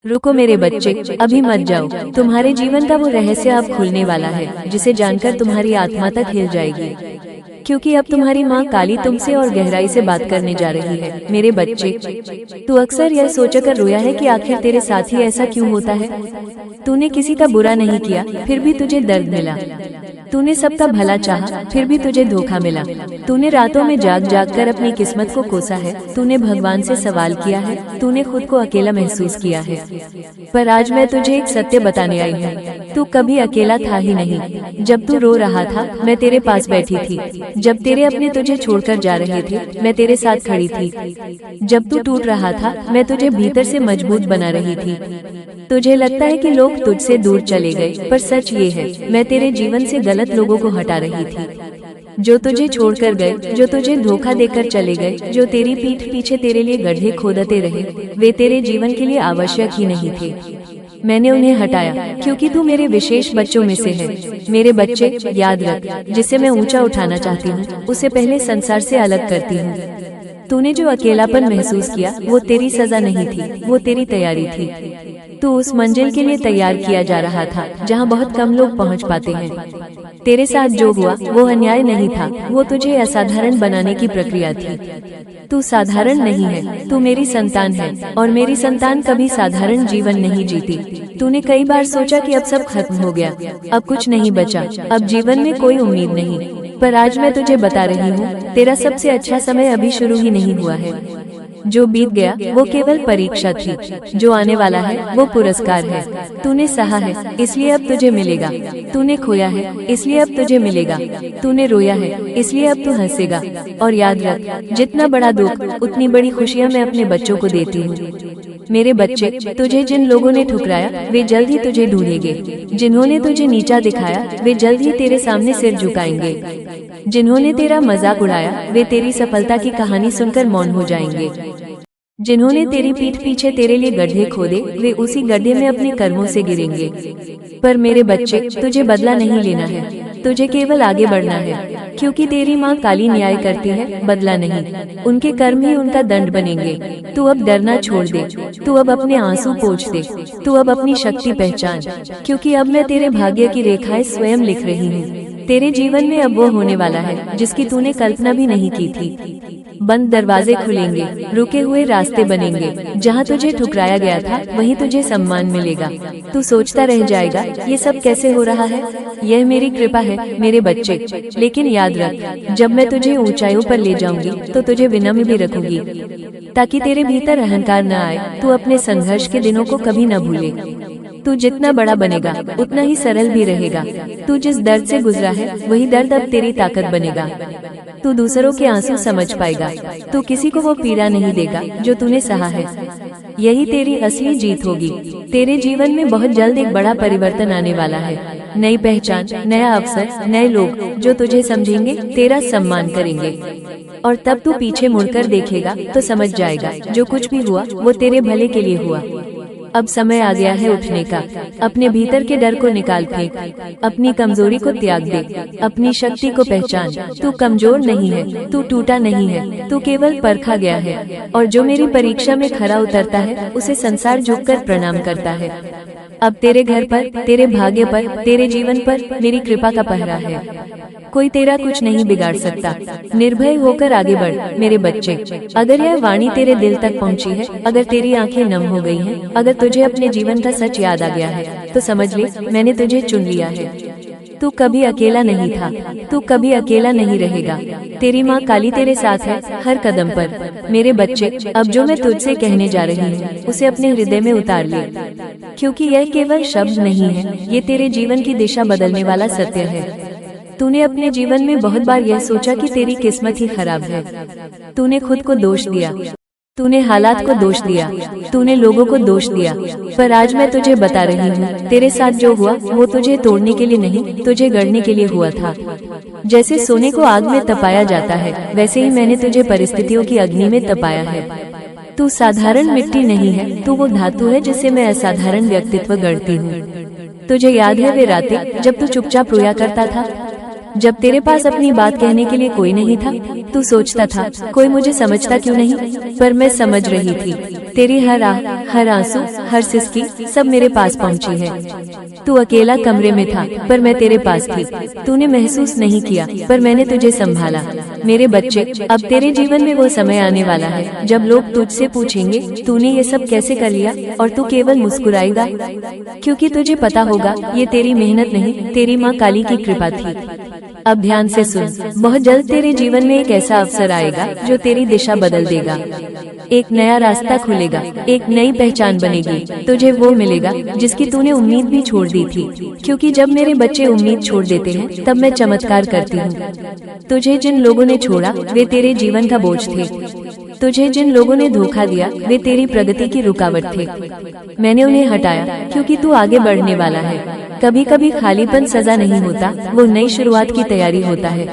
रुको मेरे बच्चे, अभी मत जाओ। तुम्हारे जीवन का वो रहस्य अब खुलने वाला है जिसे जानकर तुम्हारी आत्मा तक हिल जाएगी, क्योंकि अब तुम्हारी माँ काली तुमसे और गहराई से बात करने जा रही है। मेरे बच्चे, तू अक्सर यह सोचकर रोया है कि आखिर तेरे साथ ही ऐसा क्यों होता है। तूने किसी का बुरा नहीं किया, फिर भी तुझे दर्द मिला। तूने सबका भला चाहा, फिर भी तुझे धोखा मिला। तूने रातों में जाग जाग कर अपनी किस्मत को कोसा है। तूने भगवान से सवाल किया है, तूने खुद को अकेला महसूस किया है। पर आज मैं तुझे एक सत्य बताने आई हूँ, तू कभी अकेला था ही नहीं। जब तू रो रहा था, मैं तेरे पास बैठी थी। जब तेरे अपने तुझे छोड़कर जा रहे थे, मैं तेरे साथ खड़ी थी। जब तू टूट रहा था, मैं तुझे भीतर से मजबूत बना रही थी। तुझे लगता है कि लोग तुझसे दूर चले गए, पर सच ये है, मैं तेरे जीवन से गलत लोगों को हटा रही थी। जो तुझे छोड़कर गए, जो तुझे धोखा देकर चले गए, जो तेरी पीठ पीछे तेरे लिए गड्ढे खोदते रहे, वे तेरे जीवन के लिए आवश्यक ही नहीं थे। मैंने उन्हें हटाया क्योंकि तू मेरे विशेष बच्चों में से है। मेरे बच्चे, याद रख, जिसे मैं ऊंचा उठाना चाहती हूँ, उसे पहले संसार से अलग करती हूँ। तूने जो अकेलापन महसूस किया, वो तेरी सजा नहीं थी, वो तेरी तैयारी थी। तू उस मंजिल के लिए तैयार किया जा रहा था जहाँ बहुत कम लोग पहुँच पाते हैं। तेरे साथ जो हुआ वो अन्याय नहीं था, वो तुझे असाधारण बनाने की प्रक्रिया थी। तू साधारण नहीं है, तू मेरी संतान है, और मेरी संतान कभी साधारण जीवन नहीं जीती। तूने कई बार सोचा कि अब सब खत्म हो गया, अब कुछ नहीं बचा, अब जीवन में कोई उम्मीद नहीं। पर आज मैं तुझे बता रही हूँ, तेरा सबसे अच्छा समय अभी शुरू ही नहीं हुआ है। जो बीत गया वो केवल परीक्षा थी, जो आने वाला है वो पुरस्कार है। तूने सहा है, इसलिए अब तुझे मिलेगा। तूने खोया है, इसलिए अब तुझे मिलेगा। तूने रोया है, इसलिए अब तू हंसेगा। और याद रख, जितना बड़ा दुख, उतनी बड़ी खुशियाँ मैं अपने बच्चों को देती हूँ। मेरे बच्चे, तुझे जिन लोगों ने ठुकराया, वे जल्द ही तुझे ढूंढेंगे। जिन्होंने तुझे नीचा दिखाया, वे जल्द ही तेरे सामने सिर झुकाएंगे। जिन्होंने तेरा मजाक उड़ाया, वे तेरी सफलता की कहानी सुनकर मौन हो जाएंगे। जिन्होंने तेरी पीठ पीछे तेरे लिए गड्ढे खोदे, वे उसी गड्ढे में अपने कर्मों से गिरेंगे। पर मेरे बच्चे, तुझे बदला नहीं लेना है, तुझे केवल आगे बढ़ना है, क्योंकि तेरी माँ काली न्याय करती है, बदला नहीं। उनके कर्म ही उनका दंड बनेंगे। तू अब डरना छोड़ दे, तू अब अपने आंसू पोंछ दे, तू अब अपनी शक्ति पहचान, क्योंकि अब मैं तेरे भाग्य की रेखाएं स्वयं लिख रही हूँ। तेरे जीवन में अब वो होने वाला है जिसकी तूने कल्पना भी नहीं की थी। बंद दरवाजे खुलेंगे, रुके हुए रास्ते बनेंगे। जहाँ तुझे ठुकराया गया था, वहीं तुझे सम्मान मिलेगा। तू सोचता रह जाएगा, ये सब कैसे हो रहा है। यह मेरी कृपा है मेरे बच्चे। लेकिन याद रख, जब मैं तुझे ऊंचाइयों पर ले जाऊंगी, तो तुझे विनम्र भी रखूंगी, ताकि तेरे भीतर अहंकार न आए। तू अपने संघर्ष के दिनों को कभी न भूले। तू जितना बड़ा बनेगा, उतना ही सरल भी रहेगा। तू जिस दर्द से गुजरा है, वही दर्द अब तेरी ताकत बनेगा। तू दूसरों के आंसू समझ पाएगा। तू किसी को वो पीड़ा नहीं देगा जो तूने सहा है। यही तेरी असली जीत होगी। तेरे जीवन में बहुत जल्द एक बड़ा परिवर्तन आने वाला है। नई पहचान, नया अवसर, नए लोग जो तुझे समझेंगे, तेरा सम्मान करेंगे। और तब तू पीछे मुड़कर देखेगा तो समझ जाएगा, जो कुछ भी हुआ वो तेरे भले के लिए हुआ। अब समय आ गया है उठने का। अपने भीतर के डर को निकाल फेंक, अपनी कमजोरी को त्याग दे, अपनी शक्ति को पहचान। तू कमजोर नहीं है, तू टूटा नहीं है, तू केवल परखा गया है। और जो मेरी परीक्षा में खरा उतरता है, उसे संसार झुककर प्रणाम करता है। अब तेरे घर पर, तेरे भाग्य पर, तेरे जीवन पर मेरी कृपा का पहरा है। कोई तेरा कुछ नहीं बिगाड़ सकता। निर्भय होकर आगे बढ़ मेरे बच्चे। अगर यह वाणी तेरे दिल तक पहुंची है, अगर तेरी आंखें नम हो गई हैं, अगर तुझे अपने जीवन का सच याद आ गया है, तो समझ ले, मैंने तुझे चुन लिया है। तू कभी अकेला नहीं था, तू कभी अकेला नहीं रहेगा। तेरी माँ काली तेरे साथ है, हर कदम पर। मेरे बच्चे, अब जो मैं तुझसे कहने जा रही हूँ, उसे अपने हृदय में उतार ले, क्योंकि यह केवल शब्द नहीं है, ये तेरे जीवन की दिशा बदलने वाला सत्य है। तूने अपने जीवन में बहुत बार यह सोचा कि तेरी किस्मत ही खराब है। तूने खुद को दोष दिया, तूने हालात को दोष दिया, तूने लोगों को दोष दिया। पर आज मैं तुझे बता रही हूँ, तेरे साथ जो हुआ वो तुझे तोड़ने के लिए नहीं, तुझे गढ़ने के लिए हुआ था। जैसे सोने को आग में तपाया जाता है, वैसे ही मैंने तुझे परिस्थितियों की अग्नि में तपाया है। तू साधारण मिट्टी नहीं है, तू वो धातु है जिससे मैं असाधारण व्यक्तित्व गढ़ती हूँ। तुझे याद है वे रातें जब तू चुपचाप रोया करता था? जब तेरे पास अपनी बात कहने के लिए कोई नहीं था, तू सोचता था कोई मुझे समझता क्यों नहीं, पर मैं समझ रही थी। तेरी हर आह, हर आंसू, हर सिसकी सब मेरे पास पहुंची है। तू अकेला कमरे में था, पर मैं तेरे पास थी। तूने महसूस नहीं किया, पर मैंने तुझे संभाला। मेरे बच्चे, अब तेरे जीवन में वो समय आने वाला है जब लोग तुझसे पूछेंगे तूने ये सब कैसे कर लिया, और तू केवल मुस्कुराएगा, क्योंकि तुझे पता होगा ये तेरी मेहनत नहीं, तेरी माँ काली की कृपा थी। अब ध्यान से सुन, बहुत जल्द तेरे जीवन में एक ऐसा अवसर आएगा जो तेरी दिशा बदल देगा। एक नया रास्ता खुलेगा, एक नई पहचान बनेगी, तुझे वो मिलेगा जिसकी तूने उम्मीद भी छोड़ दी थी। क्योंकि जब मेरे बच्चे उम्मीद छोड़ देते हैं तब मैं चमत्कार करती हूँ। तुझे जिन लोगों ने छोड़ा वे तेरे जीवन का बोझ थे। तुझे जिन लोगों ने धोखा दिया वे तेरी प्रगति की रुकावट थे। मैंने उन्हें हटाया क्योंकि तू आगे बढ़ने वाला है। कभी कभी खालीपन सजा नहीं होता, वो नई शुरुआत की तैयारी होता है।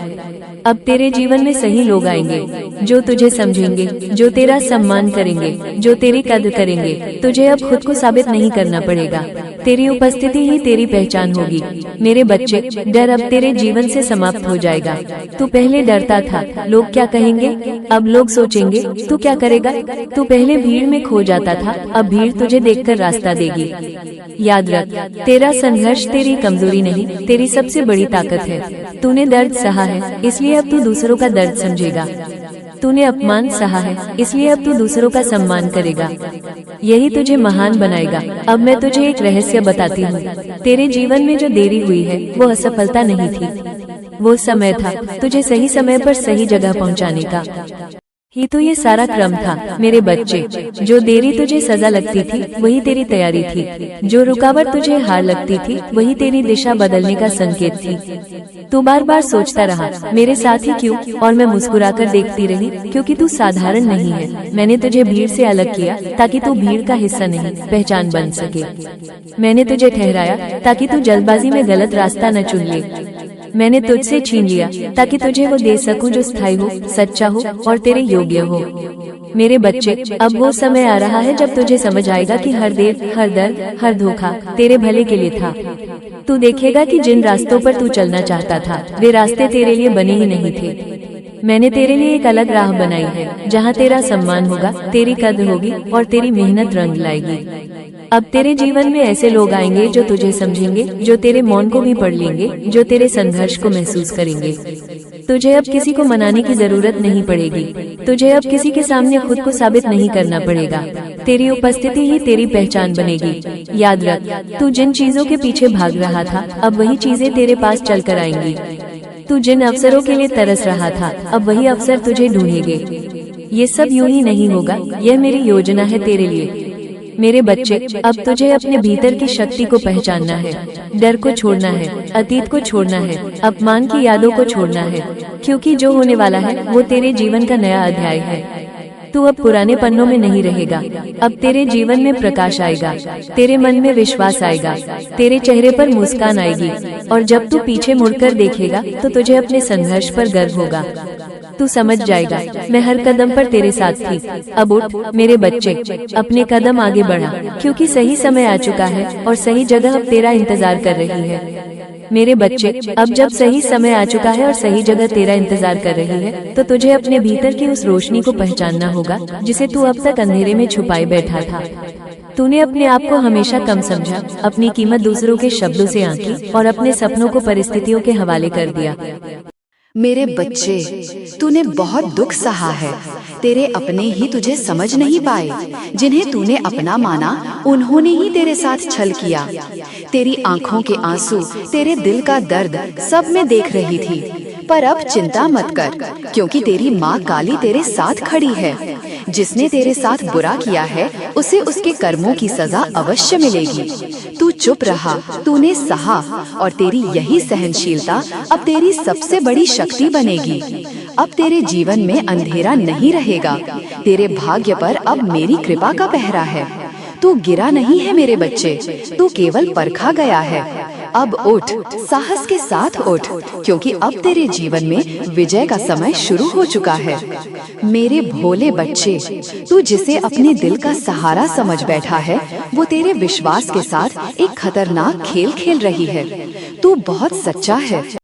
अब तेरे जीवन में सही लोग आएंगे जो तुझे समझेंगे, जो तेरा सम्मान करेंगे, जो तेरी कद्र करेंगे। तुझे अब खुद को साबित नहीं करना पड़ेगा, तेरी उपस्थिति ही तेरी पहचान होगी। मेरे बच्चे, डर अब तेरे जीवन से समाप्त हो जाएगा। तू पहले डरता था लोग क्या कहेंगे, अब लोग सोचेंगे तू क्या करेगा। तू पहले भीड़ में खो जाता था, अब भीड़ तुझे देखकर रास्ता देगी। याद रख, तेरा संघर्ष तेरी कमजोरी नहीं, तेरी सबसे बड़ी ताकत है। तूने दर्द सहा है, इसलिए अब तू दूसरों का दर्द समझेगा। तूने अपमान सहा है, इसलिए अब तू दूसरों का सम्मान करेगा। यही तुझे महान बनाएगा। अब मैं तुझे एक रहस्य बताती हूँ। तेरे जीवन में जो देरी हुई है वो असफलता नहीं थी, वो समय था तुझे सही समय पर सही जगह पहुँचाने का ही तो ये सारा क्रम था। मेरे बच्चे, जो देरी तुझे सजा लगती थी वही तेरी तैयारी थी। जो रुकावट तुझे हार लगती थी वही तेरी दिशा बदलने का संकेत थी। तू बार बार सोचता रहा मेरे साथ ही क्यों, और मैं मुस्कुराकर देखती रही क्योंकि तू साधारण नहीं है। मैंने तुझे भीड़ से अलग किया ताकि तू भीड़ का हिस्सा नहीं, पहचान बन सके। मैंने तुझे ठहराया ताकि तू जल्दबाजी में गलत रास्ता न चुन ले। मैंने तुझसे छीन लिया ताकि तुझे वो दे सकूं जो स्थायी हो, सच्चा हो और तेरे योग्य हो। मेरे बच्चे, अब वो समय आ रहा है जब तुझे समझ आएगा कि हर देर, हर दर्द, हर धोखा तेरे भले के लिए था। तू देखेगा कि जिन रास्तों पर तू चलना चाहता था वे रास्ते तेरे लिए बने ही नहीं थे। मैंने तेरे लिए एक अलग राह बनाई है जहाँ तेरा सम्मान होगा, तेरी कद्र होगी और तेरी मेहनत रंग लाएगी। अब तेरे जीवन में ऐसे लोग आएंगे जो तुझे समझेंगे, जो तेरे मौन को भी पढ़ लेंगे, जो तेरे संघर्ष को महसूस करेंगे। तुझे अब किसी को मनाने की जरूरत नहीं पड़ेगी, तुझे अब किसी के सामने खुद को साबित नहीं करना पड़ेगा। तेरी उपस्थिति ही तेरी पहचान बनेगी। याद रख, तू जिन चीजों के पीछे भाग रहा था अब वही चीजें तेरे पास चलकर आएंगी। तू जिन अवसरों के लिए तरस रहा था अब वही अवसर तुझे ढूंढेंगे। ये सब यूं ही नहीं होगा, यह मेरी योजना है तेरे लिए। मेरे बच्चे, अब तुझे अपने भीतर की शक्ति को पहचानना है, डर को छोड़ना है, अतीत को छोड़ना है, अपमान की यादों को छोड़ना है, क्योंकि जो होने वाला है वो तेरे जीवन का नया अध्याय है। तू अब पुराने पन्नों में नहीं रहेगा, अब तेरे जीवन में प्रकाश आएगा, तेरे मन में विश्वास आएगा, तेरे चेहरे पर मुस्कान आएगी, और जब तू पीछे मुड़कर देखेगा तो तुझे अपने संघर्ष पर गर्व होगा। तू समझ जाएगा मैं हर कदम पर तेरे साथ थी। अब उठ मेरे बच्चे, अपने कदम आगे बढ़ा, क्योंकि सही समय आ चुका है और सही जगह अब तेरा इंतजार कर रही है। मेरे बच्चे, अब जब सही समय आ चुका है और सही जगह तेरा इंतजार कर रही है तो तुझे अपने भीतर की उस रोशनी को पहचानना होगा जिसे तू अब तक अंधेरे में छुपाए बैठा था। तूने अपने आप को हमेशा कम समझा, अपनी कीमत दूसरों के शब्दों से आंकी और अपने सपनों को परिस्थितियों के हवाले कर दिया। मेरे बच्चे, तूने बहुत दुख सहा है। तेरे अपने ही तुझे समझ नहीं पाए, जिन्हें तूने अपना माना उन्होंने ही तेरे साथ छल किया। तेरी आंखों के आंसू, तेरे दिल का दर्द सब मैं देख रही थी, पर अब चिंता मत कर, क्योंकि तेरी माँ काली तेरे साथ खड़ी है। जिसने तेरे साथ बुरा किया है उसे उसके कर्मों की सजा अवश्य मिलेगी। तू चुप रहा, तूने सहा, और तेरी यही सहनशीलता अब तेरी सबसे बड़ी शक्ति बनेगी। अब तेरे जीवन में अंधेरा नहीं रहेगा, तेरे भाग्य पर अब मेरी कृपा का पहरा है। तू गिरा नहीं है मेरे बच्चे, तू केवल परखा गया है। अब उठ, साहस के साथ उठ, क्योंकि अब तेरे जीवन में विजय का समय शुरू हो चुका है। मेरे भोले बच्चे, तू जिसे अपने दिल का सहारा समझ बैठा है वो तेरे विश्वास के साथ एक खतरनाक खेल खेल रही है। तू बहुत सच्चा है।